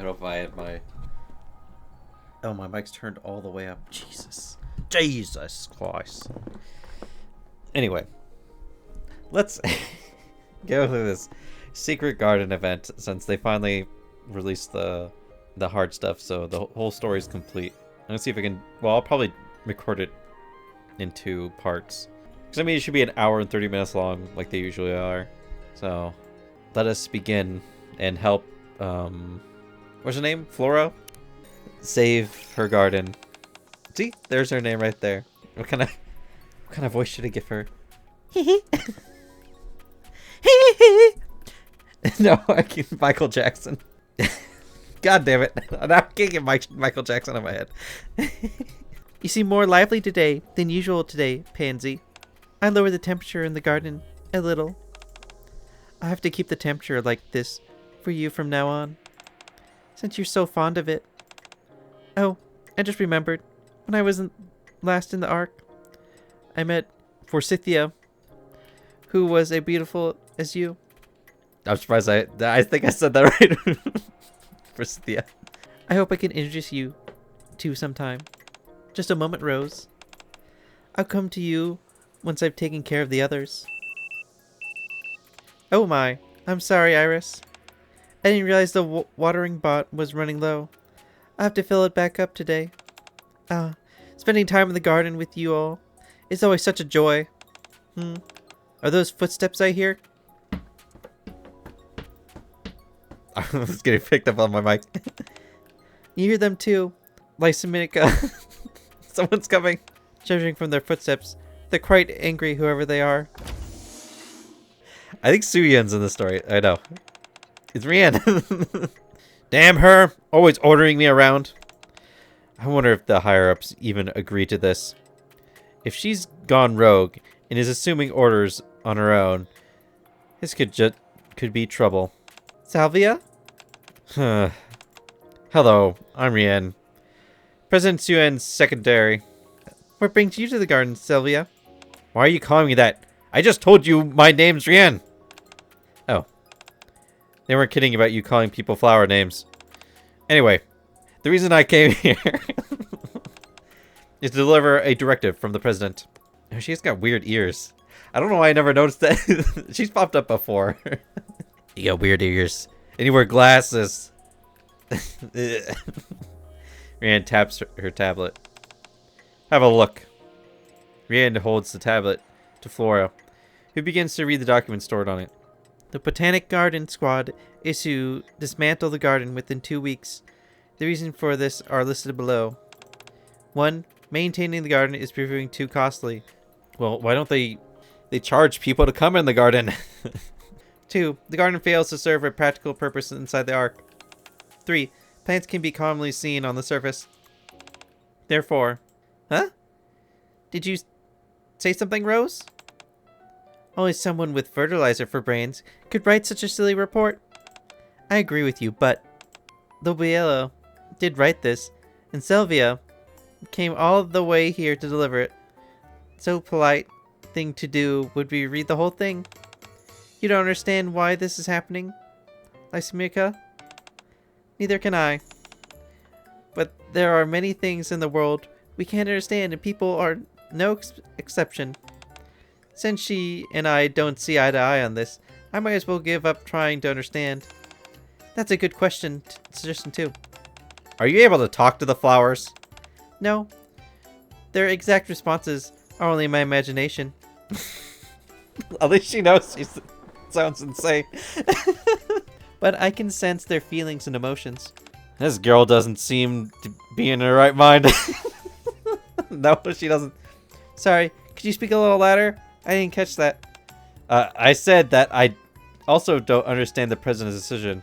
don't know if I had my... Oh, my mic's turned all the way up. Jesus Christ. Anyway, let's go through this secret garden event since they finally released the hard stuff, so the whole story is complete. I'm gonna see if I can... Well, I'll probably record it in 2 parts. Because, I mean, it should be an hour and 30 minutes long, like they usually are. So, let us begin and help, what's her name? Flora? Save her garden. See? There's her name right there. What kind of voice should I give her? No, I can't. Michael Jackson. God damn it. I can't get Michael Jackson in my head. You seem more lively today than usual today, Pansy. I lowered the temperature in the garden a little. I have to keep the temperature like this for you from now on, since you're so fond of it. Oh, I just remembered, when I was last in the Ark, I met Forsythia, who was as beautiful as you. I'm surprised I think I said that right. Forsythia. I hope I can introduce you to sometime. Just a moment, Rose. I'll come to you once I've taken care of the others. Oh my, I'm sorry, Iris. I didn't realize the watering bot was running low. I'll have to fill it back up today. Spending time in the garden with you all is always such a joy. Are those footsteps I hear? I was getting picked up on my mic. You hear them too, Lysimnica. Someone's coming. Judging from their footsteps, they're quite angry, whoever they are. I think Suyen's in the story. I know. It's Rian. Damn her! Always ordering me around. I wonder if the higher-ups even agree to this. If she's gone rogue and is assuming orders on her own, this could be trouble. Salvia? Hello, I'm Rian. President Suyen's secretary. What brings you to the garden, Sylvia? Why are you calling me that? I just told you my name's Rian. Oh. They weren't kidding about you calling people flower names. Anyway, the reason I came here is to deliver a directive from the president. Oh, she's got weird ears. I don't know why I never noticed that. She's popped up before. You got weird ears. And you wear glasses. Rian taps her tablet. Have a look. Rian holds the tablet to Flora, who begins to read the document stored on it. The Botanic Garden Squad is to dismantle the garden within 2 weeks. The reasons for this are listed below. 1. Maintaining the garden is proving too costly. Well, why don't they charge people to come in the garden? 2. The garden fails to serve a practical purpose inside the Ark. 3. Plants can be commonly seen on the surface. Therefore... Huh? Did you say something, Rose? Only someone with fertilizer for brains could write such a silly report. I agree with you, but... Lobiello did write this, and Sylvia came all the way here to deliver it. So polite thing to do would be read the whole thing. You don't understand why this is happening, Lysimnica? Neither can I. But there are many things in the world we can't understand, and people are no exception. Since she and I don't see eye to eye on this, I might as well give up trying to understand. That's a good suggestion too. Are you able to talk to the flowers? No. Their exact responses are only my imagination. At least she knows she sounds insane. But I can sense their feelings and emotions. This girl doesn't seem to be in her right mind. No, she doesn't. Sorry, could you speak a little louder? I didn't catch that. I said that I also don't understand the president's decision.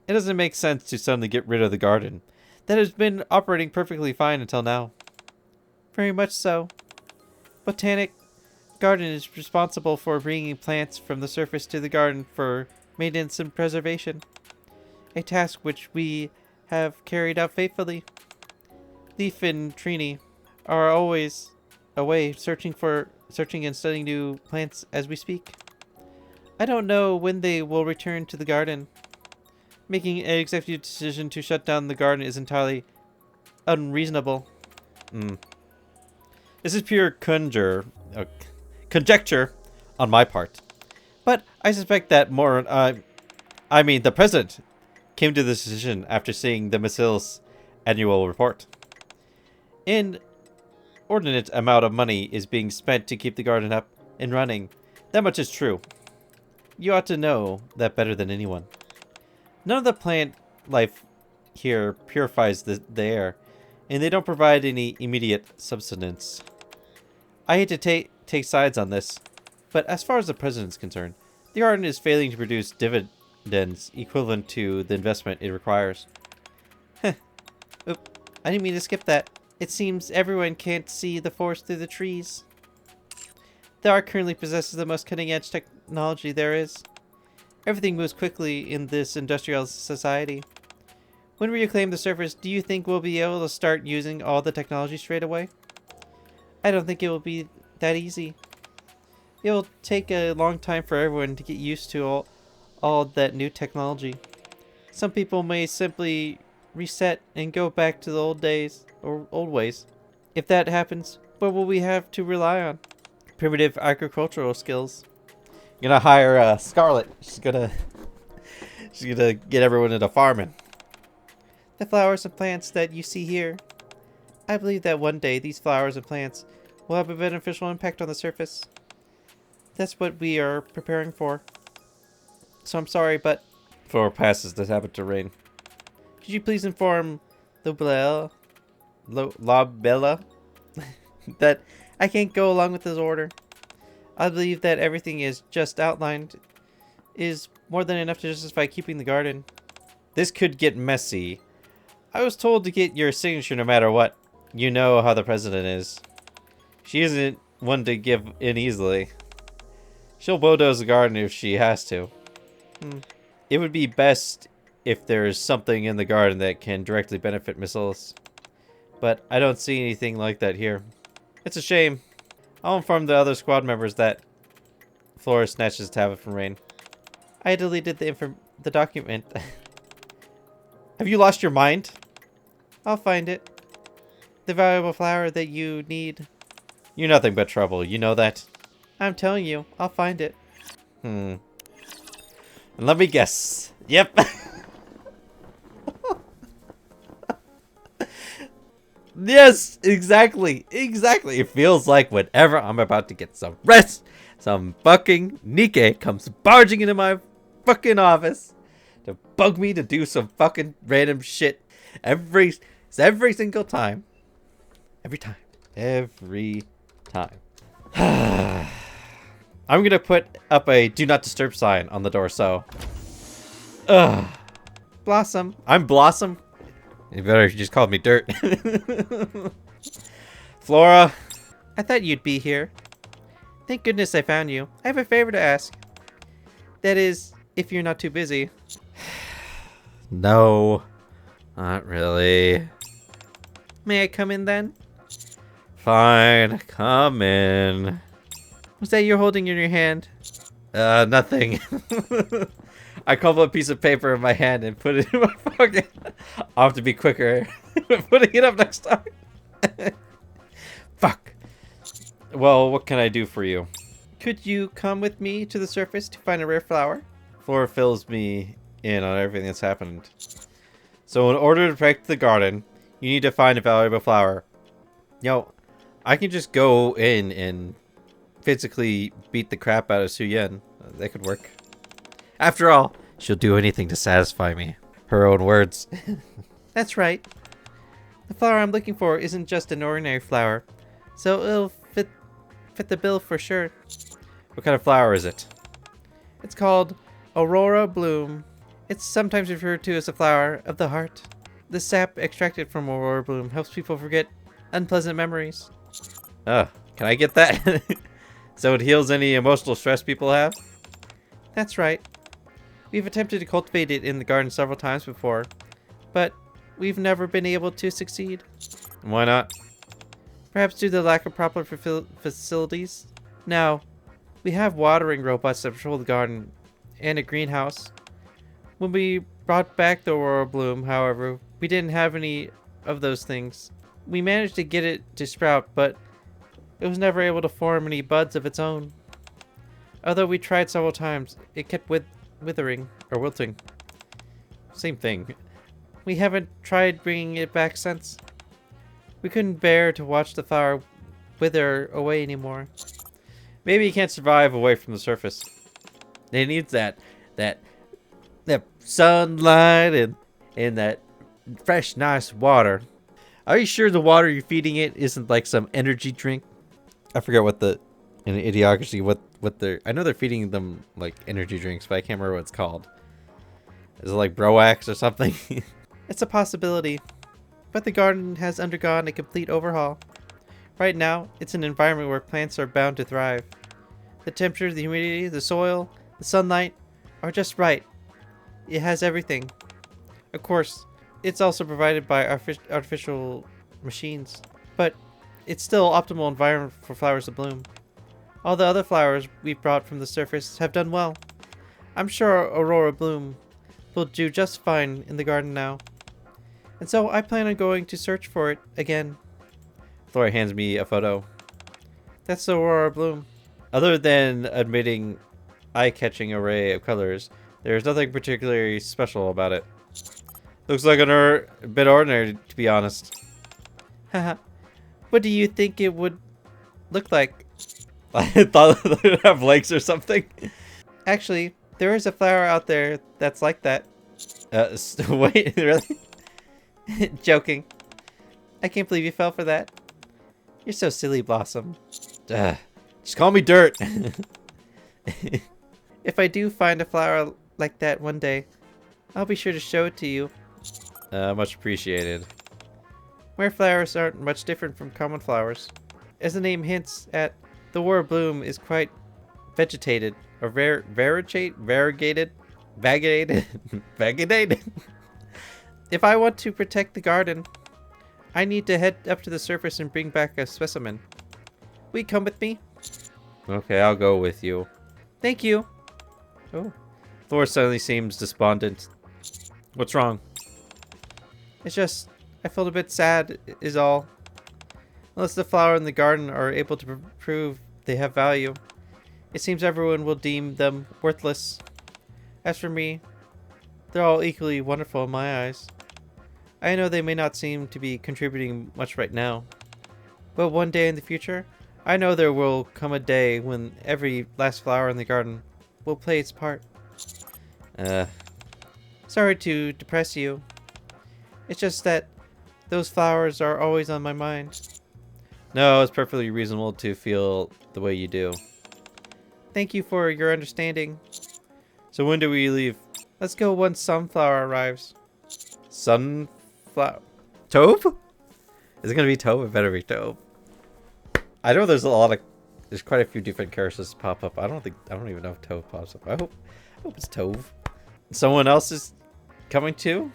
It doesn't make sense to suddenly get rid of the garden that has been operating perfectly fine until now. Very much so. Botanic Garden is responsible for bringing plants from the surface to the garden for maintenance and preservation. A task which we have carried out faithfully. Leaf and Trini are always away searching and studying new plants as we speak. I don't know when they will return to the garden, Making an executive decision to shut down the garden is entirely unreasonable. This is pure conjecture on my part. But I suspect that the president came to this decision after seeing the Missile's annual report. An inordinate amount of money is being spent to keep the garden up and running. That much is true. You ought to know that better than anyone. None of the plant life here purifies the air, and they don't provide any immediate subsistence. I hate to take sides on this, but as far as the president's concerned, the garden is failing to produce dividends equivalent to the investment it requires. Oop, I didn't mean to skip that. It seems everyone can't see the forest through the trees. The art currently possesses the most cutting-edge technology there is. Everything moves quickly in this industrial society. When we reclaim the surface, do you think we'll be able to start using all the technology straight away? I don't think it will be that easy. It will take a long time for everyone to get used to all that new technology. Some people may simply reset and go back to the old days or old ways. If that happens, what will we have to rely on? Primitive agricultural skills. I'm gonna hire Scarlet. She's gonna get everyone into farming. The flowers and plants that you see here. I believe that one day these flowers and plants will have a beneficial impact on the surface. That's what we are preparing for. So I'm sorry, but Flora passes this habit to Rain. Could you please inform La Bella that I can't go along with this order? I believe that everything is just outlined is more than enough to justify keeping the garden. This could get messy. I was told to get your signature no matter what. You know how the president is. She isn't one to give in easily. She'll bulldoze the garden if she has to. It would be best if there's something in the garden that can directly benefit Miss Ellis. But I don't see anything like that here. It's a shame. I'll inform the other squad members that Flora snatches the tablet from Rain. I deleted the document. Have you lost your mind? I'll find it. The valuable flower that you need. You're nothing but trouble, you know that? I'm telling you, I'll find it. And let me guess. Yep. Yes, exactly. Exactly. It feels like whenever I'm about to get some rest, some fucking Nikke comes barging into my fucking office to bug me to do some fucking random shit every single time. Every time. I'm gonna put up a do not disturb sign on the door, so. Blossom. I'm Blossom. You better just call me Dirt. Flora. I thought you'd be here. Thank goodness I found you. I have a favor to ask. That is, if you're not too busy. No. Not really. May I come in then? Fine. Come in. What's that you're holding in your hand? Nothing. I crumble a piece of paper in my hand and put it in my pocket. I'll have to be quicker putting it up next time. Fuck. Well, what can I do for you? Could you come with me to the surface to find a rare flower? Flora fills me in on everything that's happened. So in order to protect the garden, you need to find a valuable flower. Yo, I can just go in and physically beat the crap out of Suyen. That could work. After all, she'll do anything to satisfy me. Her own words. That's right. The flower I'm looking for isn't just an ordinary flower, so it'll fit the bill for sure. What kind of flower is it? It's called Aurora Bloom. It's sometimes referred to as the flower of the heart. The sap extracted from Aurora Bloom helps people forget unpleasant memories. Oh, can I get that? So it heals any emotional stress people have? That's right. We've attempted to cultivate it in the garden several times before, but we've never been able to succeed. Why not? Perhaps due to the lack of proper facilities. Now, we have watering robots that patrol the garden and a greenhouse. When we brought back the Aurora Bloom, however, we didn't have any of those things. We managed to get it to sprout, but it was never able to form any buds of its own. Although we tried several times, it kept withering, or wilting. Same thing. We haven't tried bringing it back since. We couldn't bear to watch the flower wither away anymore. Maybe it can't survive away from the surface. It needs that sunlight and that fresh, nice water. Are you sure the water you're feeding it isn't like some energy drink? I forget what in Idiocracy, what they're... I know they're feeding them like energy drinks, but I can't remember what it's called. Is it like Broax or something? It's a possibility. But the garden has undergone a complete overhaul. Right now, it's an environment where plants are bound to thrive. The temperature, the humidity, the soil, the sunlight are just right. It has everything. Of course, it's also provided by artificial machines, but it's still optimal environment for flowers to bloom. All the other flowers we've brought from the surface have done well. I'm sure Aurora Bloom will do just fine in the garden now. And so I plan on going to search for it again. Flora hands me a photo. That's the Aurora Bloom. Other than admitting eye-catching array of colors, there's nothing particularly special about it. Looks like a bit ordinary, to be honest. Haha. What do you think it would look like? I thought it would have legs or something. Actually, there is a flower out there that's like that. Wait, really? Joking. I can't believe you fell for that. You're so silly, Blossom. Just call me Dirt. If I do find a flower like that one day, I'll be sure to show it to you. Much appreciated. Rare flowers aren't much different from common flowers. As the name hints at, the Aurora Bloom is quite vegetated, or variegated. If I want to protect the garden, I need to head up to the surface and bring back a specimen. Will you come with me? Okay, I'll go with you. Thank you. Oh. Flora suddenly seems despondent. What's wrong? It's just, I felt a bit sad, is all. Unless the flower in the garden are able to prove they have value, it seems everyone will deem them worthless. As for me, they're all equally wonderful in my eyes. I know they may not seem to be contributing much right now, but one day in the future, I know there will come a day when every last flower in the garden will play its part. Sorry to depress you. It's just that those flowers are always on my mind. No, it's perfectly reasonable to feel the way you do. Thank you for your understanding. So when do we leave? Let's go once Sunflower arrives. Sunflower? Taupe? Is it gonna be Taupe? It better be Taupe. I know there's quite a few different characters pop up. I don't even know if Taupe pops up. I hope it's Taupe. Someone else is coming too?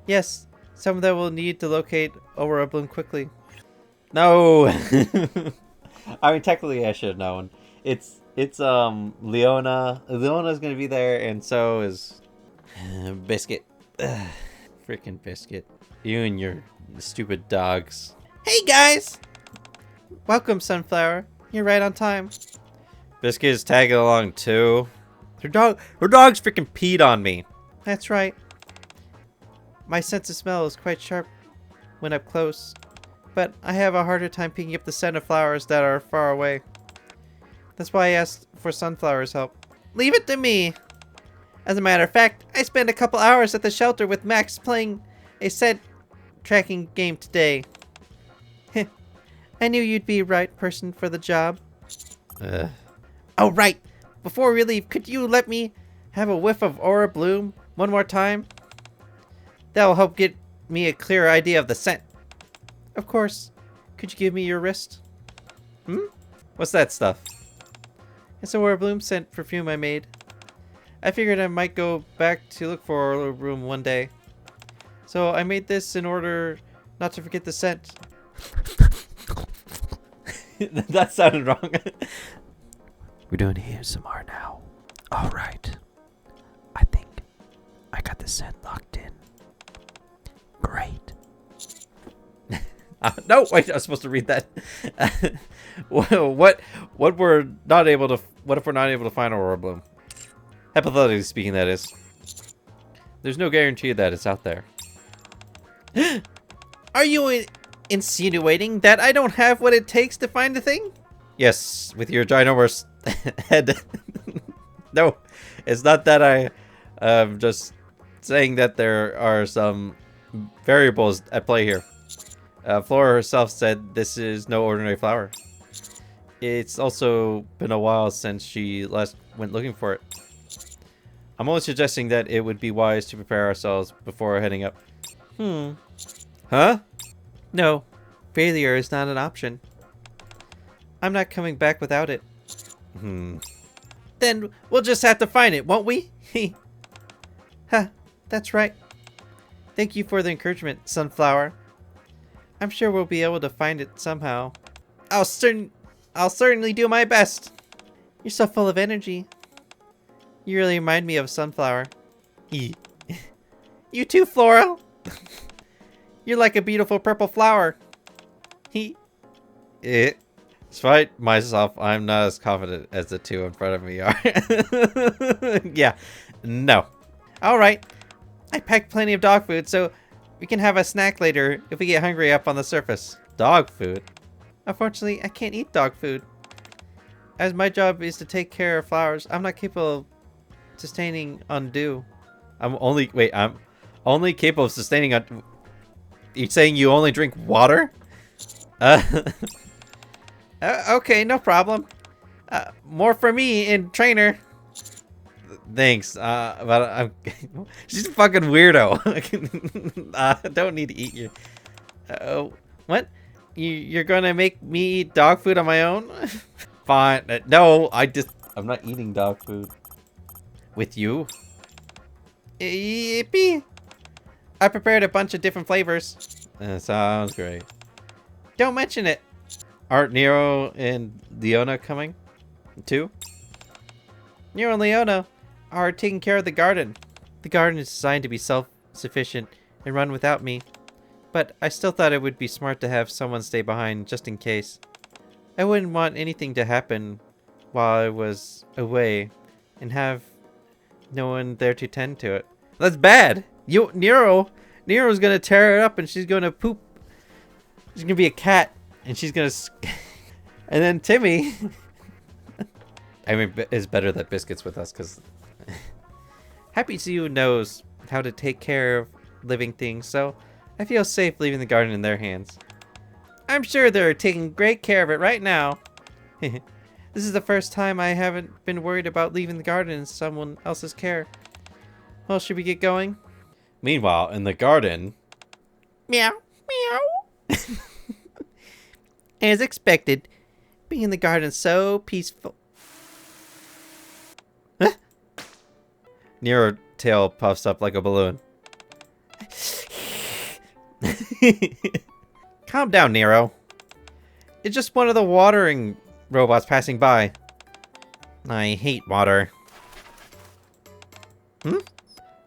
Yes, someone that will need to locate Aurora Bloom quickly. No! I mean, technically I should have known. It's Leona. Leona's gonna be there, and so is Biscuit. Freaking Biscuit. You and your stupid dogs. Hey guys! Welcome, Sunflower. You're right on time. Biscuit is tagging along too. Her dog's freaking peed on me. That's right. My sense of smell is quite sharp when up close, but I have a harder time picking up the scent of flowers that are far away. That's why I asked for Sunflower's help. Leave it to me! As a matter of fact, I spent a couple hours at the shelter with Max playing a scent tracking game today. I knew you'd be the right person for the job. Oh, right! Before we leave, could you let me have a whiff of Aurora Bloom one more time? That'll help get me a clearer idea of the scent. Of course. Could you give me your wrist? What's that stuff? It's a Aurora Bloom scent perfume I made. I figured I might go back to look for Aurora Bloom one day. So I made this in order not to forget the scent. That sounded wrong. We're doing ASMR now. Alright. I think I got the said locked in. Great. No, wait, I was supposed to read that. What if we're not able to find Aurora Bloom? Hypothetically speaking, that is. There's no guarantee that it's out there. Are you insinuating that I don't have what it takes to find the thing? Yes, with your ginormous head. No, it's not that I'm just saying that there are some variables at play here. Flora herself said this is no ordinary flower. It's also been a while since she last went looking for it. I'm only suggesting that it would be wise to prepare ourselves before heading up. Huh? No, failure is not an option. I'm not coming back without it. Then we'll just have to find it, won't we? Huh, that's right. Thank you for the encouragement, Sunflower. I'm sure we'll be able to find it somehow. I'll certainly do my best. You're so full of energy. You really remind me of Sunflower. You too, Flora. You're like a beautiful purple flower. Despite myself, I'm not as confident as the two in front of me are. Yeah, no. Alright. I packed plenty of dog food, so we can have a snack later if we get hungry up on the surface. Dog food? Unfortunately, I can't eat dog food. As my job is to take care of flowers, I'm not capable of sustaining on dew. I'm only capable of sustaining on... You're saying you only drink water? Okay, no problem. More for me in trainer. Thanks, but I'm... She's a fucking weirdo. I don't need to eat your... what? You're gonna make me eat dog food on my own? Fine. No, I'm not eating dog food. With you? Yippee! I prepared a bunch of different flavors. Sounds great. Don't mention it. Aren't Nero and Leona coming? Too? Nero and Leona are taking care of the garden. The garden is designed to be self-sufficient and run without me. But I still thought it would be smart to have someone stay behind just in case. I wouldn't want anything to happen while I was away and have no one there to tend to it. That's bad! Nero's gonna tear it up and she's gonna poop. She's gonna be a cat and she's gonna... And then Timmy... I mean, it's better that Biscuit's with us because... Happy Zoo knows how to take care of living things, so I feel safe leaving the garden in their hands. I'm sure they're taking great care of it right now. This is the first time I haven't been worried about leaving the garden in someone else's care. Well, should we get going? Meanwhile, in the garden... Meow, meow. As expected, being in the garden is so peaceful. Huh? Nero's tail puffs up like a balloon. Calm down, Nero. It's just one of the watering robots passing by. I hate water.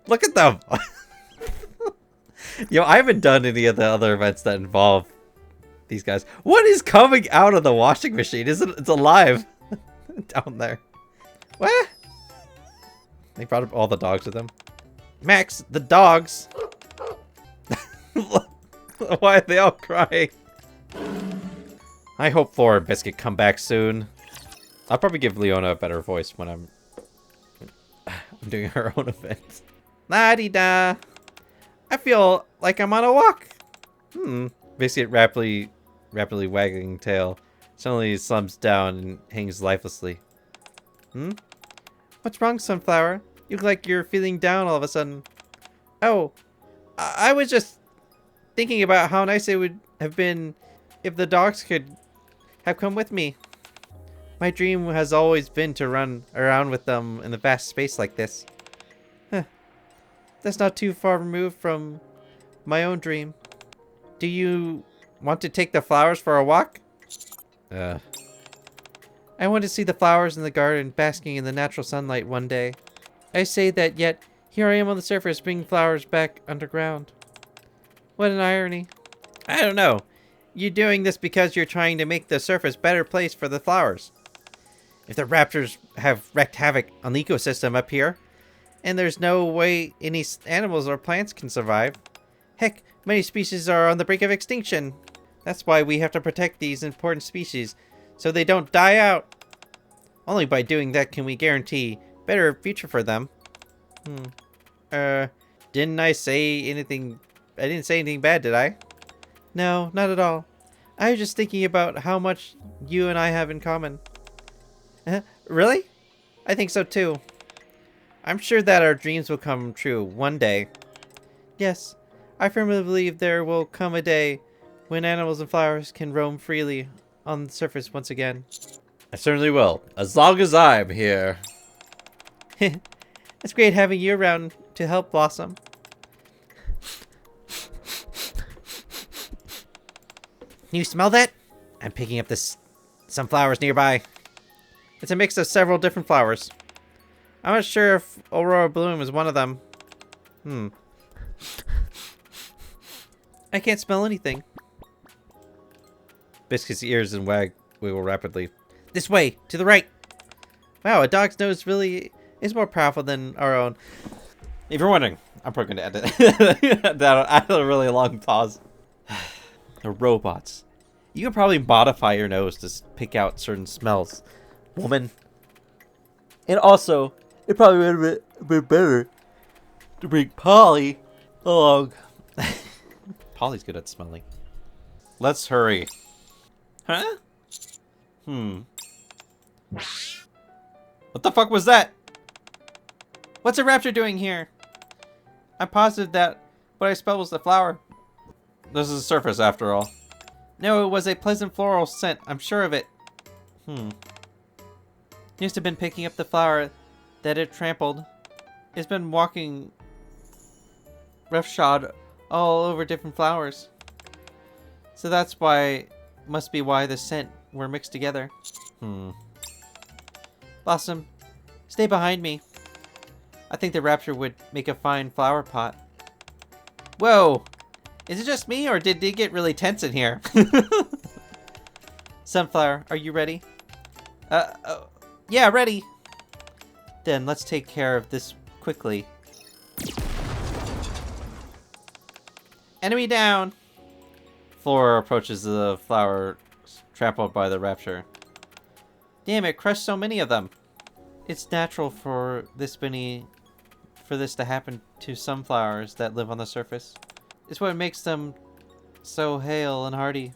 Look at them! Yo, I haven't done any of the other events that involve these guys. What is coming out of the washing machine? It's alive down there. What? They brought up all the dogs with them. Max, the dogs. Why are they all crying? I hope Flora and Biscuit come back soon. I'll probably give Leona a better voice when I'm doing her own event. La-di-da. I feel like I'm on a walk. Biscuit rapidly wagging tail suddenly slumps down and hangs lifelessly. What's wrong, Sunflower? You look like you're feeling down all of a sudden. Oh, I was just thinking about how nice it would have been if the dogs could have come with me. My dream has always been to run around with them in the vast space like this. That's not too far removed from my own dream. Do you want to take the flowers for a walk? I want to see the flowers in the garden basking in the natural sunlight one day. I say that, yet Here I am on the surface, bringing flowers back underground. What an irony. I don't know. You're doing this because you're trying to make the surface a better place for the flowers. If the raptors have wreaked havoc on the ecosystem up here, and there's no way any animals or plants can survive. Heck, many species are on the brink of extinction. That's why we have to protect these important species, so they don't die out. Only by doing that can we guarantee a better future for them. Didn't I say anything? I didn't say anything bad, did I? No, not at all. I was just thinking about how much you and I have in common. Really? I think so too. I'm sure that our dreams will come true one day. Yes, I firmly believe there will come a day when animals and flowers can roam freely on the surface once again. I certainly will, as long as I'm here. It's great having you around to help, Blossom. Can you smell that? I'm picking up some flowers nearby. It's a mix of several different flowers. I'm not sure if Aurora Bloom is one of them. I can't smell anything. Biscuit's ears and wiggle rapidly. This way, to the right. Wow, a dog's nose really is more powerful than our own. If you're wondering, I'm probably going to edit that after a really long pause. The robots. You can probably modify your nose to pick out certain smells. Woman. And also, it probably would have been better to bring Polly along. Polly's good at smelling. Let's hurry. Huh? What the fuck was that? What's a raptor doing here? I'm positive that what I smelled was the flower. This is a surface after all. No, it was a pleasant floral scent. I'm sure of it. It must have been picking up the flower that it trampled. It's been walking roughshod all over different flowers. So that's why, must be why the scent were mixed together. Blossom, stay behind me. I think the raptor would make a fine flower pot. Whoa! Is it just me, or did it get really tense in here? Sunflower, are you ready? Yeah, ready. Then let's take care of this quickly. Enemy down! Flora approaches the flower trampled by the raptor. Damn, it crushed so many of them. It's natural for this to happen to some flowers that live on the surface. It's what makes them so hale and hardy.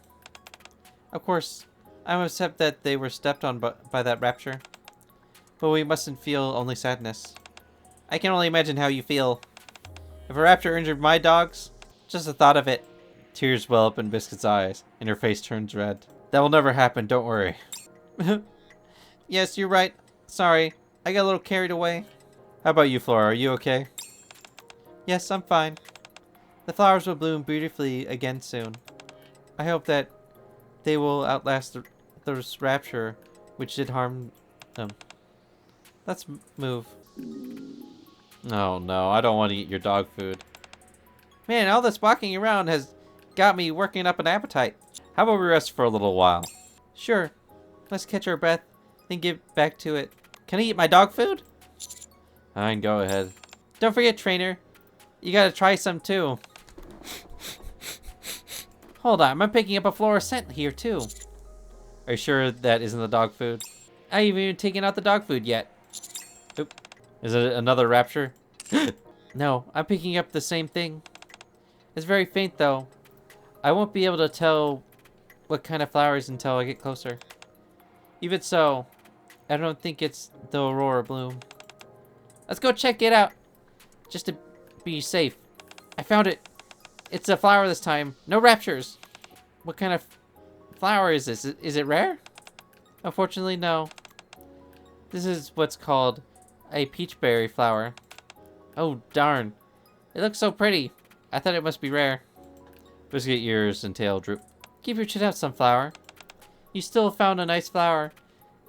Of course, I must accept that they were stepped on by that rapture. But we mustn't feel only sadness. I can only imagine how you feel. If a raptor injured my dogs, just the thought of it. Tears well up in Biscuit's eyes, and her face turns red. That will never happen, don't worry. Yes, you're right. Sorry, I got a little carried away. How about you, Flora? Are you okay? Yes, I'm fine. The flowers will bloom beautifully again soon. I hope that they will outlast the rapture which did harm them. Let's move. Oh no, I don't want to eat your dog food. Man, all this walking around has got me working up an appetite. How about we rest for a little while? Sure. Let's catch our breath, then get back to it. Can I eat my dog food? Fine, go ahead. Don't forget, trainer. You gotta try some too. Hold on, I'm picking up a fluorescent here too. Are you sure that isn't the dog food? I haven't even taken out the dog food yet. Oop. Is it another rapture? No, I'm picking up the same thing. It's very faint though. I won't be able to tell what kind of flowers until I get closer. Even so, I don't think it's the Aurora Bloom. Let's go check it out. Just to be safe. I found it. It's a flower this time. No raptures. What kind of flower is this? Is it rare? Unfortunately, no. This is what's called a peachberry flower. Oh, darn. It looks so pretty. I thought it must be rare. Biscuit ears and tail droop. Keep your chin out, Sunflower. You still found a nice flower.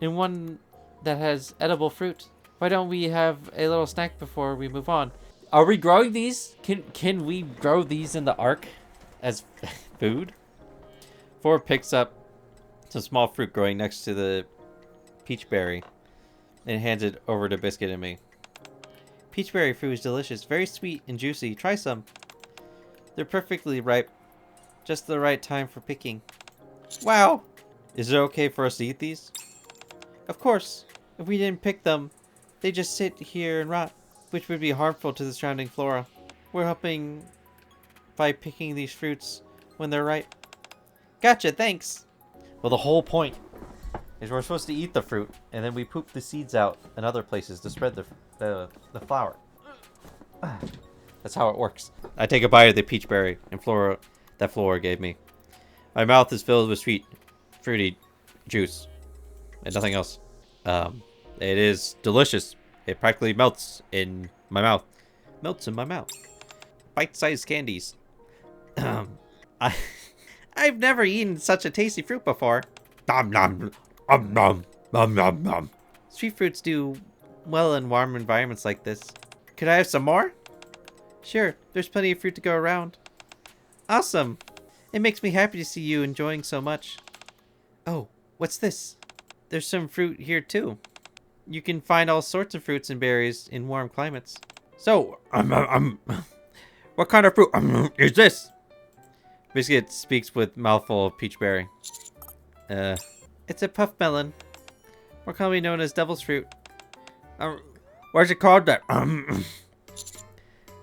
And one that has edible fruit. Why don't we have a little snack before we move on? Are we growing these? Can we grow these in the Ark as food? Flora picks up some small fruit growing next to the peach berry and hands it over to Biscuit and me. Peachberry fruit is delicious, very sweet and juicy. Try some. They're perfectly ripe, just the right time for picking. Wow! Is it okay for us to eat these? Of course. If we didn't pick them, they just sit here and rot, which would be harmful to the surrounding flora. We're hoping by picking these fruits when they're ripe. Gotcha, thanks! Well, the whole point is we're supposed to eat the fruit, and then we poop the seeds out in other places to spread the flower. That's how it works. I take a bite of the peach berry and Flora gave me. My mouth is filled with sweet, fruity juice and nothing else. It is delicious. It practically melts in my mouth. Melts in my mouth. Bite-sized candies. I've never eaten such a tasty fruit before. Nom nom nom nom nom nom. Street fruits do well in warm environments like this. Could I have some more? Sure, there's plenty of fruit to go around. Awesome. It makes me happy to see you enjoying so much. Oh, what's this? There's some fruit here too. You can find all sorts of fruits and berries in warm climates. So, what kind of fruit is this? Biscuit speaks with mouthful of peach berry. It's a puff melon, more commonly known as devil's fruit. Why is it called that?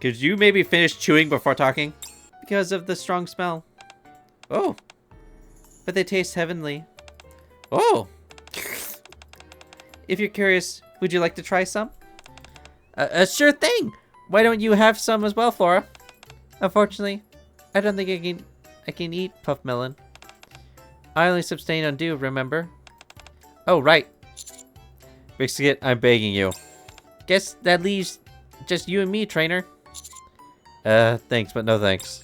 Could you maybe finish chewing before talking? Because of the strong smell. Oh, but they taste heavenly. Oh, if you're curious, would you like to try some? Sure thing. Why don't you have some as well, Flora? Unfortunately, I don't think I can eat puff melon. I only abstain on dew, remember? Oh, right. Biscuit, I'm begging you. Guess that leaves just you and me, trainer. Thanks, but no thanks.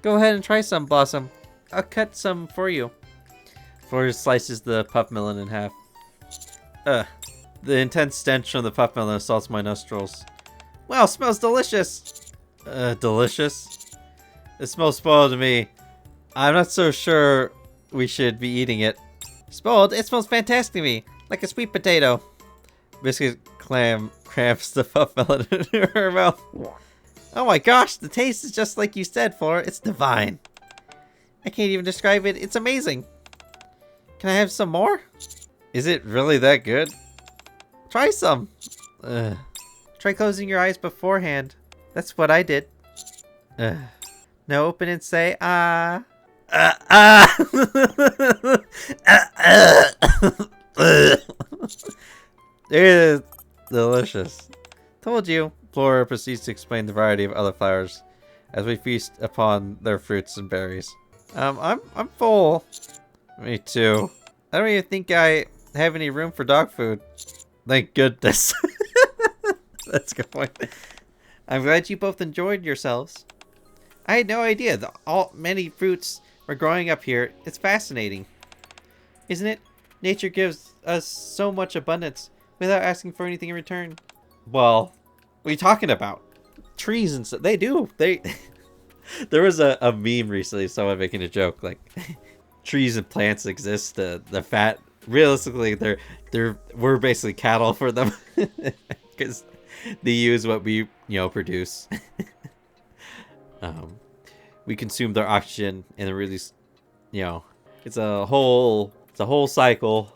Go ahead and try some, Blossom. I'll cut some for you. Flora slices the puff melon in half. The intense stench from the puff melon assaults my nostrils. Wow, smells delicious! Delicious? It smells spoiled to me. I'm not so sure we should be eating it. Spoiled? It smells fantastic to me, like a sweet potato. Biscuit cramps the puff melon in her mouth. Oh my gosh, the taste is just like you said, Flora. It's divine. I can't even describe it. It's amazing. Can I have some more? Is it really that good? Try some. Try closing your eyes beforehand. That's what I did. Now open and say, ah. It is delicious. Told you. Flora proceeds to explain the variety of other flowers as we feast upon their fruits and berries. I'm full. Me too. I don't even think I have any room for dog food. Thank goodness. That's a good point. I'm glad you both enjoyed yourselves. I had no idea that many fruits were growing up here. It's fascinating. Isn't it? Nature gives us so much abundance without asking for anything in return. Well, what are you talking about? Trees and stuff. They do. There was a meme recently, someone making a joke like trees and plants exist. The fat, realistically, we're basically cattle for them because they use what we produce. We consume their oxygen and then release. It's a whole cycle.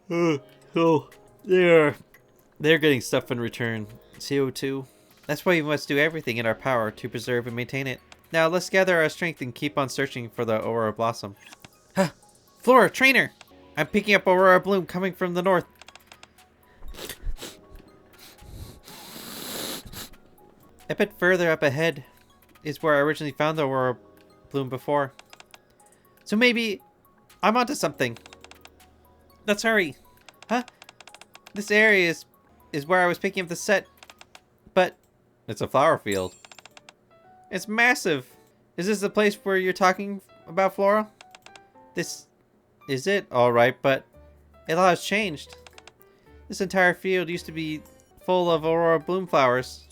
So they're getting stuff in return. CO2. That's why we must do everything in our power to preserve and maintain it. Now let's gather our strength and keep on searching for the Aurora Blossom. Huh. Flora, trainer! I'm picking up Aurora Bloom coming from the north. A bit further up ahead is where I originally found the Aurora Bloom before. So maybe I'm onto something. Let's hurry. Huh? This area is where I was picking up the set. But it's a flower field. It's massive. Is this the place where you're talking about, Flora? This is it, all right, but a lot has changed. This entire field used to be full of Aurora Bloom flowers.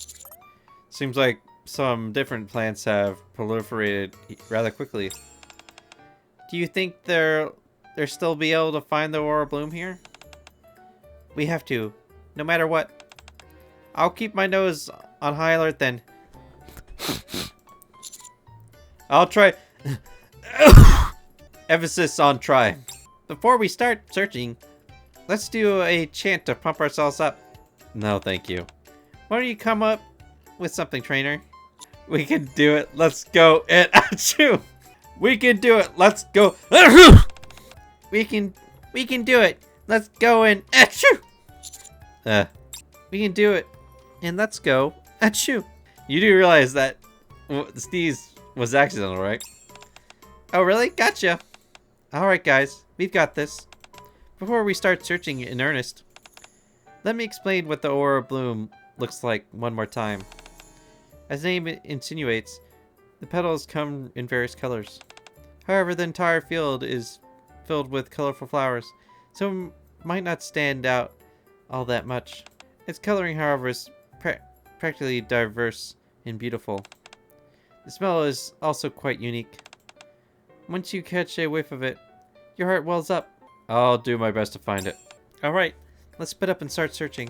Seems like some different plants have proliferated rather quickly. Do you think they'll still be able to find the aurora bloom here? We have to, no matter what. I'll keep my nose on high alert then. I'll try. Emphasis on try. Before we start searching, let's do a chant to pump ourselves up. No, thank you. Why don't you come up with something, trainer? We can do it. Let's go and achoo! We can do it. Let's go. We can do it. Let's go and achoo! We can do it. And let's go achoo! You do realize that the sneeze was accidental, right? Oh, really? Gotcha. Alright, guys. We've got this. Before we start searching in earnest, let me explain what the aurora bloom looks like one more time. As the name insinuates, the petals come in various colors. However, the entire field is filled with colorful flowers, so it might not stand out all that much. Its coloring, however, is practically diverse and beautiful. The smell is also quite unique. Once you catch a whiff of it, your heart wells up. I'll do my best to find it. Alright, let's split up and start searching.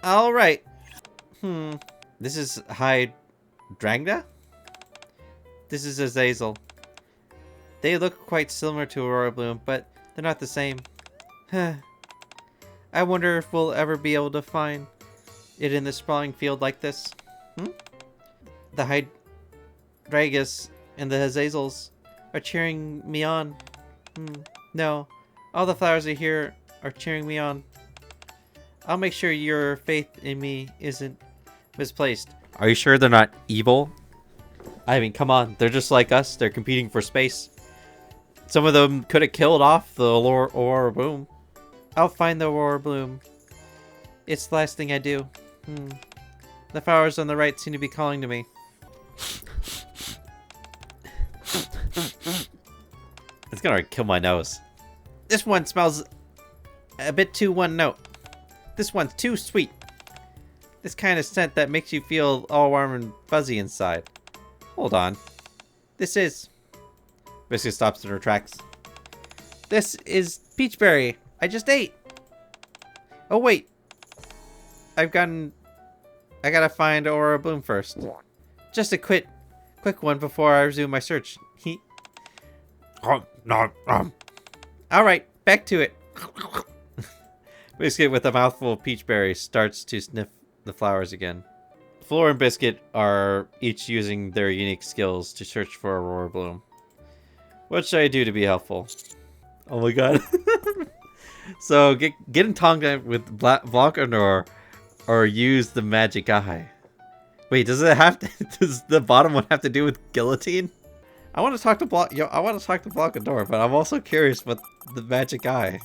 Alright. This is Hydrangea? This is Azazel. They look quite similar to Aurora Bloom, but they're not the same. I wonder if we'll ever be able to find it in this sprawling field like this. The Hydrangea and the Azazels are cheering me on. No, all the flowers here are cheering me on. I'll make sure your faith in me isn't misplaced. Are you sure they're not evil? I mean, come on. They're just like us. They're competing for space. Some of them could have killed off the Aurora Bloom. I'll find the Aurora Bloom. It's the last thing I do. The flowers on the right seem to be calling to me. It's gonna kill my nose. This one smells a bit too one note. This one's too sweet. This kind of scent that makes you feel all warm and fuzzy inside. Hold on. This is... Biscuit stops in her tracks. This is peachberry. I just ate. Oh wait. I gotta find Aurora Bloom first. Just a quick one before I resume my search. Alright, back to it. Biscuit, with a mouthful of peach berries, starts to sniff the flowers again. Flora and Biscuit are each using their unique skills to search for Aurora Bloom. What should I do to be helpful? Oh my god. So, get entangled with Blanc or use the magic eye. Wait, does it have to? Does the bottom one have to do with guillotine? I want to talk to Blancador, but I'm also curious about the magic eye.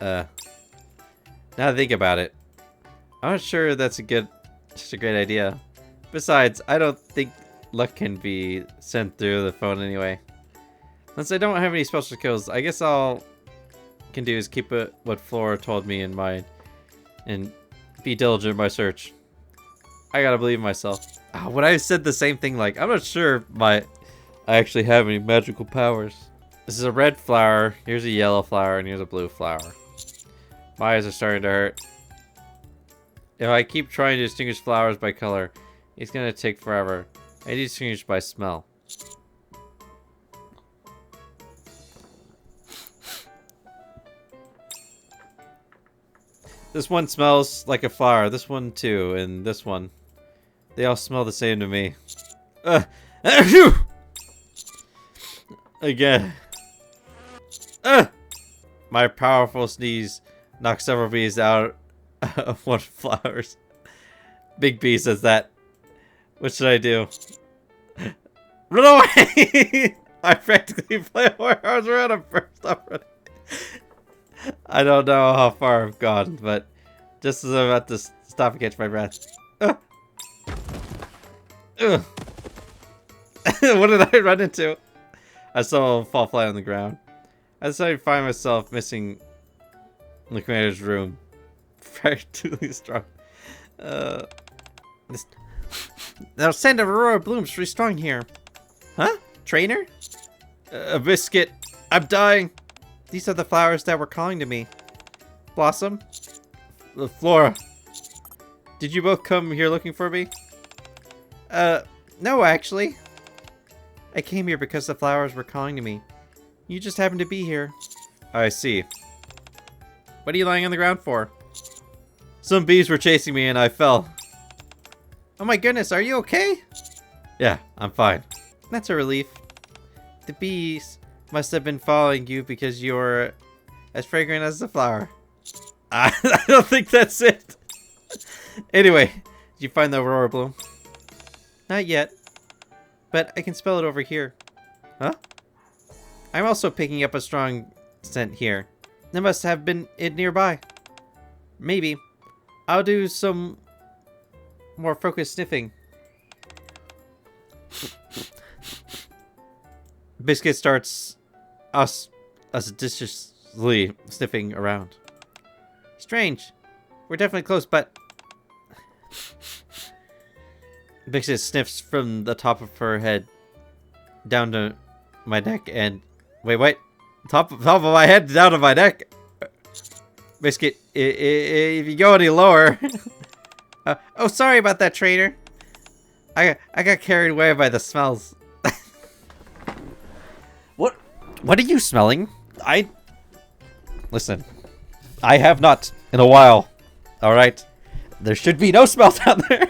Now that I think about it, I'm not sure that's such a great idea. Besides, I don't think luck can be sent through the phone anyway. Since I don't have any special skills, I guess all I can do is keep what Flora told me in mind and be diligent in my search. I gotta believe in myself. When I said the same thing, like, I'm not sure I actually have any magical powers. This is a red flower, here's a yellow flower, and here's a blue flower. My eyes are starting to hurt. If I keep trying to distinguish flowers by color, it's gonna take forever. I need to distinguish by smell. This one smells like a flower, this one too, and this one. They all smell the same to me. Again. My powerful sneeze knocked several bees out of one of the flowers. Big B says that. What should I do? Run away! I practically play horse around him first already. I don't know how far I've gone, but just as I'm about to stop and catch my breath. What did I run into? I saw him fall flat on the ground. I decided to find myself missing the commander's room. Practically strong. This... The scent of Aurora blooms restoring here. Huh? Trainer? A biscuit. I'm dying. These are the flowers that were calling to me. Blossom? Flora. Did you both come here looking for me? No, actually. I came here because the flowers were calling to me. You just happened to be here. I see. What are you lying on the ground for? Some bees were chasing me and I fell. Oh my goodness, are you okay? Yeah, I'm fine. That's a relief. The bees must have been following you because you're as fragrant as the flower. I don't think that's it. Anyway, did you find the Aurora bloom? Not yet, but I can smell it over here. Huh? I'm also picking up a strong scent here. There must have been it nearby. Maybe. I'll do some more focused sniffing. Biscuit starts assiduously sniffing around. Strange. We're definitely close, but... Biscuit sniffs from the top of her head down to my neck and... Wait. Top of my head down to my neck. Biscuit, if you go any lower... oh, sorry about that, trainer. I got carried away by the smells. What are you smelling? Listen. I have not in a while. Alright? There should be no smell down there.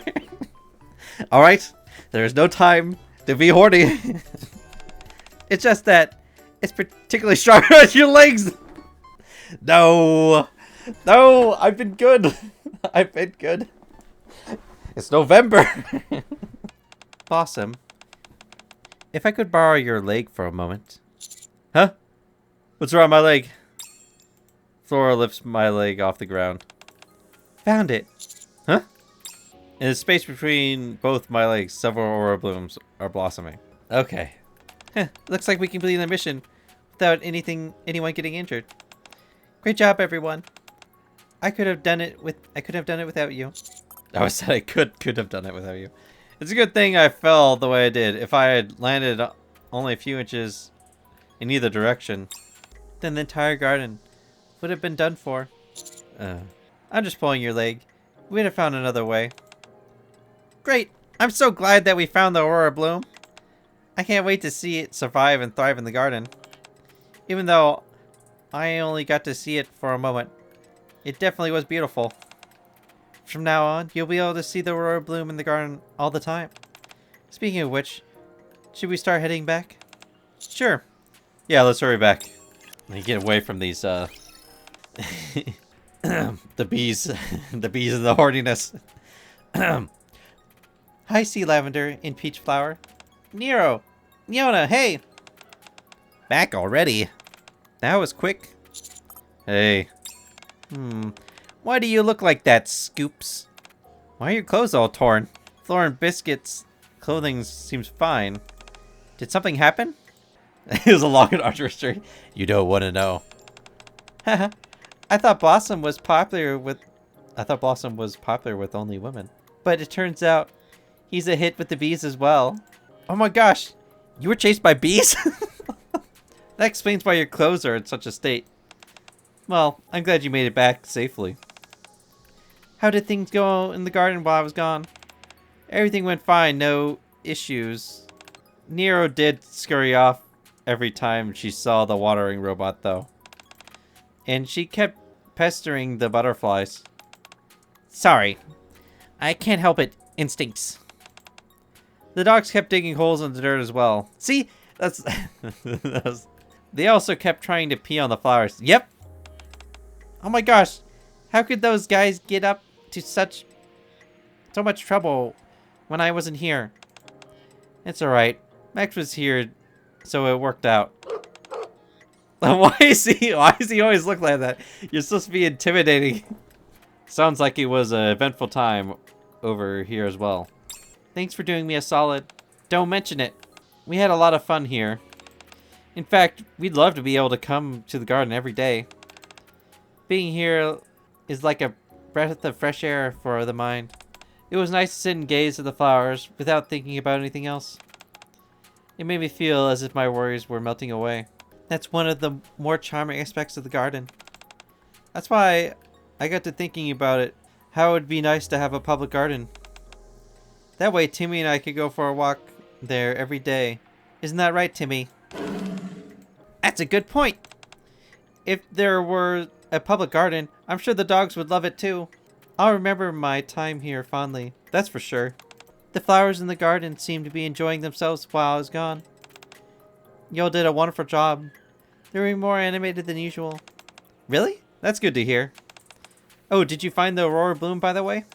Alright? There is no time to be horny. It's just that it's particularly strong on your legs. No. No, I've been good. I've been good. It's November. Blossom, if I could borrow your leg for a moment. Huh? What's wrong with my leg? Flora lifts my leg off the ground. Found it. Huh? In the space between both my legs, several aurora blooms are blossoming. Okay. Looks like we completed the mission without anyone getting injured. Great job, everyone. I could have done it without you. I said I could have done it without you. It's a good thing I fell the way I did. If I had landed only a few inches in either direction, then the entire garden would have been done for. I'm just pulling your leg. We'd have found another way. Great! I'm so glad that we found the Aurora bloom. I can't wait to see it survive and thrive in the garden. Even though I only got to see it for a moment, it definitely was beautiful. From now on, you'll be able to see the Aurora bloom in the garden all the time. Speaking of which, should we start heading back? Sure. Yeah, let's hurry back. Let me get away from these, the bees. The bees and the horniness. Hi, Sea Lavender and Peach Flower. Nero! Niona, hey! Back already? That was quick. Hey. Why do you look like that, Scoops? Why are your clothes all torn? Flora and Biscuit's clothing seems fine. Did something happen? It was a long and arduous journey. You don't want to know. Haha. I thought Blossom was popular with only women. But it turns out he's a hit with the bees as well. Oh my gosh. You were chased by bees? That explains why your clothes are in such a state. Well, I'm glad you made it back safely. How did things go in the garden while I was gone? Everything went fine, no issues. Nero did scurry off every time she saw the watering robot, though. And she kept pestering the butterflies. Sorry. I can't help it. Instincts. The dogs kept digging holes in the dirt as well. See? That's... They also kept trying to pee on the flowers. Yep. Oh my gosh. How could those guys get up to so much trouble when I wasn't here? It's alright. Max was here, so it worked out. Why is he always look like that? You're supposed to be intimidating. Sounds like it was an eventful time over here as well. Thanks for doing me a solid. Don't mention it. We had a lot of fun here. In fact, we'd love to be able to come to the garden every day. Being here is like a breath of fresh air for the mind. It was nice to sit and gaze at the flowers without thinking about anything else. It made me feel as if my worries were melting away. That's one of the more charming aspects of the garden. That's why I got to thinking about it, how it would be nice to have a public garden. That way Timmy and I could go for a walk there every day. Isn't that right, Timmy? That's a good point. If there were a public garden, I'm sure the dogs would love it too. I'll remember my time here fondly, that's for sure. The flowers in the garden seemed to be enjoying themselves while I was gone. Y'all did a wonderful job. They were more animated than usual. Really? That's good to hear. Oh, did you find the Aurora Bloom, by the way?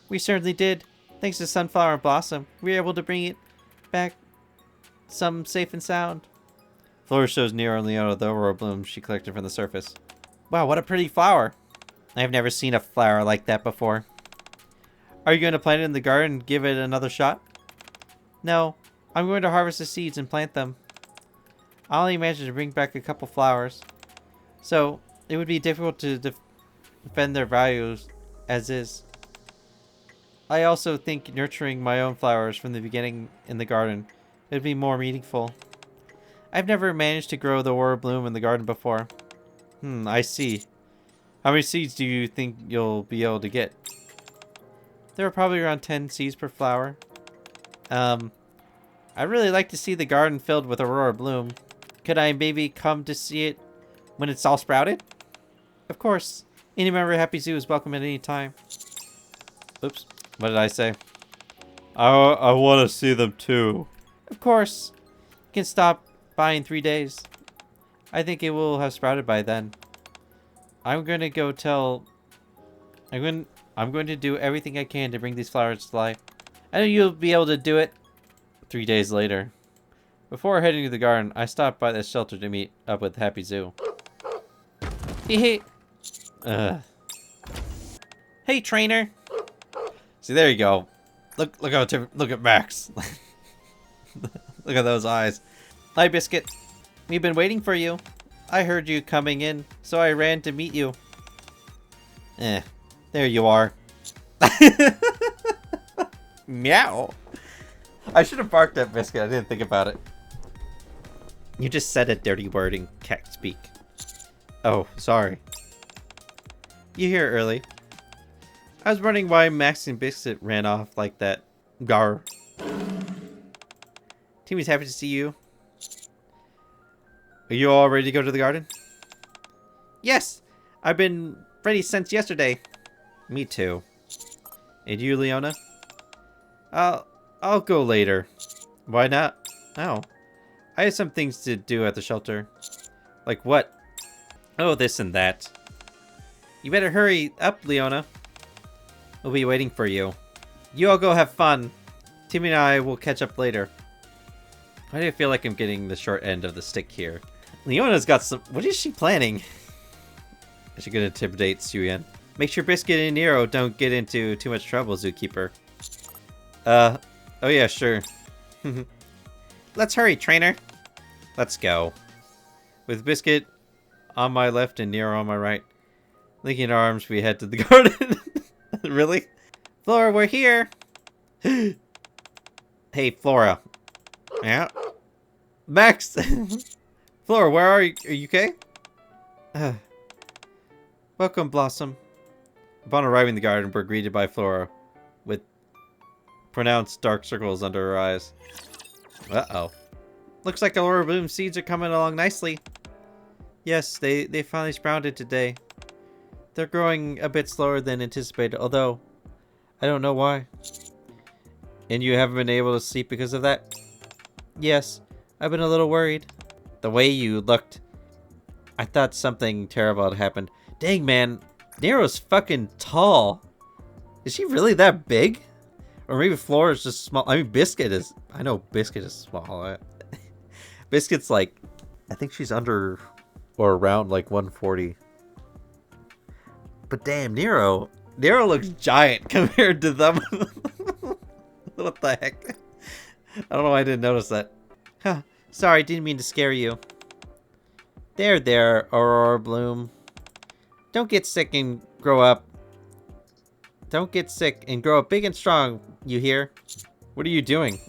We certainly did. Thanks to Sunflower Blossom, we were able to bring it back some safe and sound. Flora shows Nero and Leona the Aurora Bloom she collected from the surface. Wow, what a pretty flower. I've never seen a flower like that before. Are you going to plant it in the garden and give it another shot? No, I'm going to harvest the seeds and plant them. I only managed to bring back a couple flowers, so it would be difficult to defend their values as is. I also think nurturing my own flowers from the beginning in the garden would be more meaningful. I've never managed to grow the Aurora Bloom in the garden before. I see. How many seeds do you think you'll be able to get? There are probably around 10 seeds per flower. I'd really like to see the garden filled with Aurora Bloom. Could I maybe come to see it when it's all sprouted? Of course. Any member of Happy Zoo is welcome at any time. Oops. What did I say? I want to see them too. Of course. You can stop by in 3 days. I think it will have sprouted by then. I'm going to go tell... I'm going to do everything I can to bring these flowers to life. I know you'll be able to do it. 3 days later. Before heading to the garden, I stopped by the shelter to meet up with Happy Zoo. Hey. Hey, trainer. See, there you go. Look at Max. Look at those eyes. Hi, Biscuit. We've been waiting for you. I heard you coming in, so I ran to meet you. There you are. Meow. I should have barked at Biscuit. I didn't think about it. You just said a dirty word in cat speak. Oh, sorry. You here early. I was wondering why Max and Biscuit ran off like that. Gar. Timmy's happy to see you. Are you all ready to go to the garden? Yes! I've been ready since yesterday. Me too. And you, Leona? I'll go later. Why not? Oh. I have some things to do at the shelter. Like what? Oh, this and that. You better hurry up, Leona. We'll be waiting for you. You all go have fun. Timmy and I will catch up later. Why do I feel like I'm getting the short end of the stick here? Leona's got some... What is she planning? Is she gonna intimidate Suyen? Make sure Biscuit and Nero don't get into too much trouble, Zookeeper. Oh yeah, sure. Let's hurry, trainer. Let's go. With Biscuit on my left and Nero on my right. Linking arms, we head to the garden. Really? Flora, we're here. Hey, Flora. Yeah? Max! Flora, where are you? Are you okay? Welcome, Blossom. Upon arriving in the garden, we're greeted by Flora with pronounced dark circles under her eyes. Uh-oh. Looks like Aurora Bloom seeds are coming along nicely. Yes, they finally sprouted today. They're growing a bit slower than anticipated, although I don't know why. And you haven't been able to sleep because of that? Yes, I've been a little worried. The way you looked, I thought something terrible had happened. Dang, man, Nero's fucking tall. Is she really that big? Or maybe Flora's just small. I mean, Biscuit is... I know Biscuit is small. Biscuit's like... I think she's under or around like 140. But damn, Nero looks giant compared to them. What the heck? I don't know why I didn't notice that. Huh. Sorry, didn't mean to scare you. There, Aurora Bloom. Don't get sick and grow up. Don't get sick and grow up big and strong, you hear? What are you doing?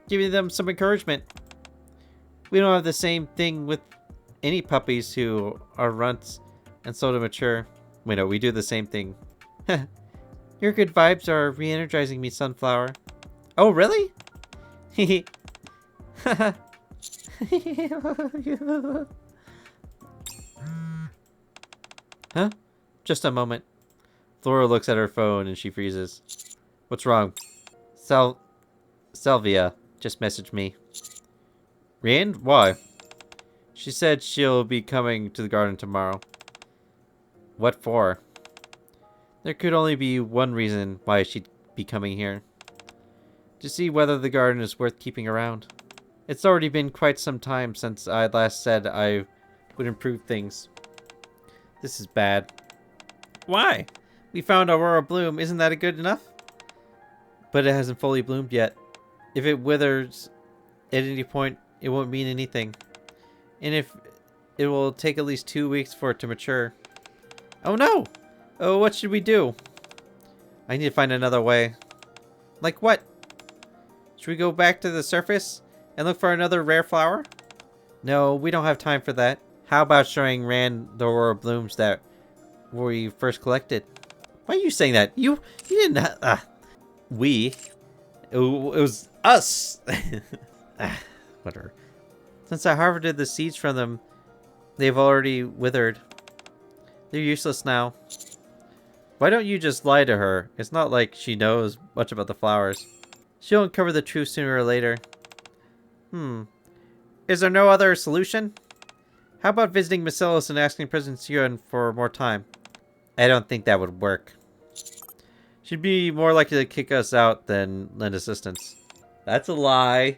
Giving them some encouragement. We don't have the same thing with any puppies who are runts and slow to mature. Wait, no, we do the same thing. Your good vibes are re-energizing me, Sunflower. Oh, really? Hehe. Huh? Just a moment. Flora looks at her phone and she freezes. What's wrong? Salvia just messaged me. Rand? Why? She said she'll be coming to the garden tomorrow. What for? There could only be one reason why she'd be coming here. To see whether the garden is worth keeping around. It's already been quite some time since I last said I would improve things. This is bad. Why? We found Aurora Bloom. Isn't that good enough? But it hasn't fully bloomed yet. If it withers at any point, it won't mean anything. And if it will take at least 2 weeks for it to mature. Oh no! Oh, what should we do? I need to find another way. Like what? Should we go back to the surface and look for another rare flower? No, we don't have time for that. How about showing Rand the Aurora Blooms that we first collected? Why are you saying that? You didn't. We. It was us. Whatever. Since I harvested the seeds from them, they've already withered. They're useless now. Why don't you just lie to her? It's not like she knows much about the flowers. She'll uncover the truth sooner or later. Is there no other solution? How about visiting Bacillus and asking President Suyen for more time? I don't think that would work. She'd be more likely to kick us out than lend assistance. That's a lie.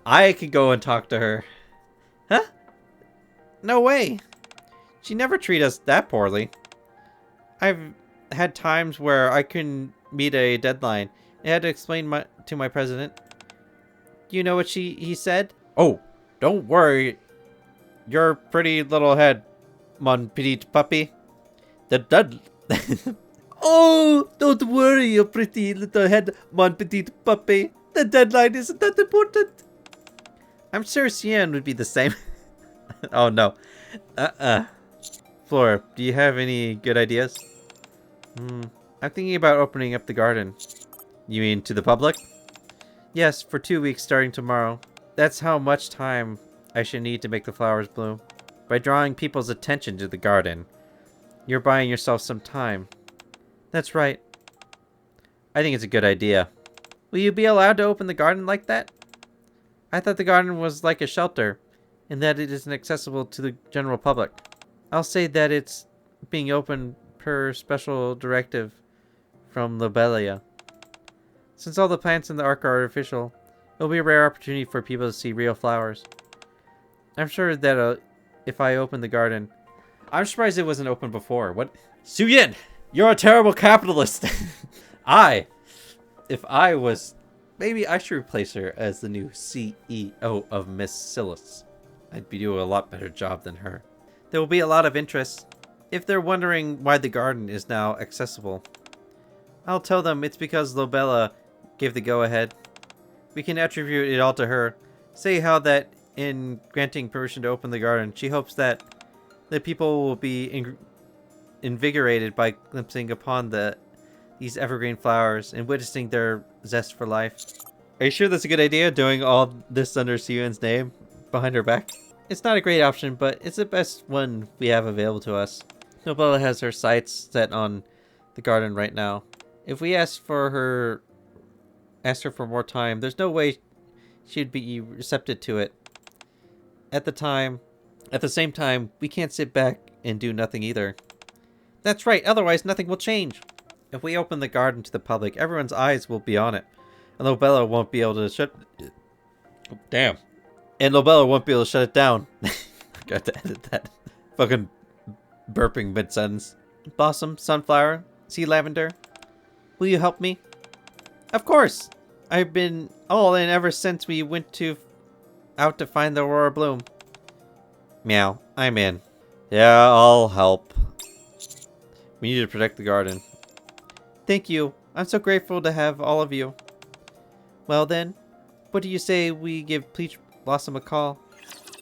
I could go and talk to her. Huh? No way. She never treated us that poorly. I've had times where I couldn't meet a deadline. I had to explain to my president. You know what he said? Oh, don't worry. Your pretty little head, mon petit puppy. Oh, don't worry, your pretty little head, mon petit puppy. The deadline isn't that important. I'm sure Suyen would be the same. Oh no. Flora, do you have any good ideas? I'm thinking about opening up the garden. You mean to the public? Yes, for 2 weeks starting tomorrow. That's how much time I should need to make the flowers bloom. By drawing people's attention to the garden, you're buying yourself some time. That's right. I think it's a good idea. Will you be allowed to open the garden like that? I thought the garden was like a shelter, and that it isn't accessible to the general public. I'll say that it's being opened per special directive from Lobelia. Since all the plants in the ark are artificial, it'll be a rare opportunity for people to see real flowers. I'm sure that if I open the garden... I'm surprised it wasn't open before. What? Suyen! You're a terrible capitalist! If I was... Maybe I should replace her as the new CEO of Miss Silas. I'd be doing a lot better job than her. There will be a lot of interest. If they're wondering why the garden is now accessible, I'll tell them it's because Lobella gave the go-ahead. We can attribute it all to her. Say how that in granting permission to open the garden, she hopes that the people will be invigorated by glimpsing upon these evergreen flowers and witnessing their zest for life. Are you sure that's a good idea, doing all this under Suyen's name behind her back? It's not a great option, but it's the best one we have available to us. Nobella has her sights set on the garden right now. If we ask her for more time, there's no way she'd be receptive to it. At the same time, we can't sit back and do nothing either. That's right, otherwise nothing will change. If we open the garden to the public, everyone's eyes will be on it. And Lobella won't be able to shut... Damn. And Lobella won't be able to shut it down. Got to edit that. Fucking burping mid-sentence. Blossom, Sunflower, Sea Lavender. Will you help me? Of course! I've been all in ever since we went out to find the Aurora Bloom. Meow. I'm in. Yeah, I'll help. We need to protect the garden. Thank you. I'm so grateful to have all of you. Well then, what do you say we give Peach Blossom a call?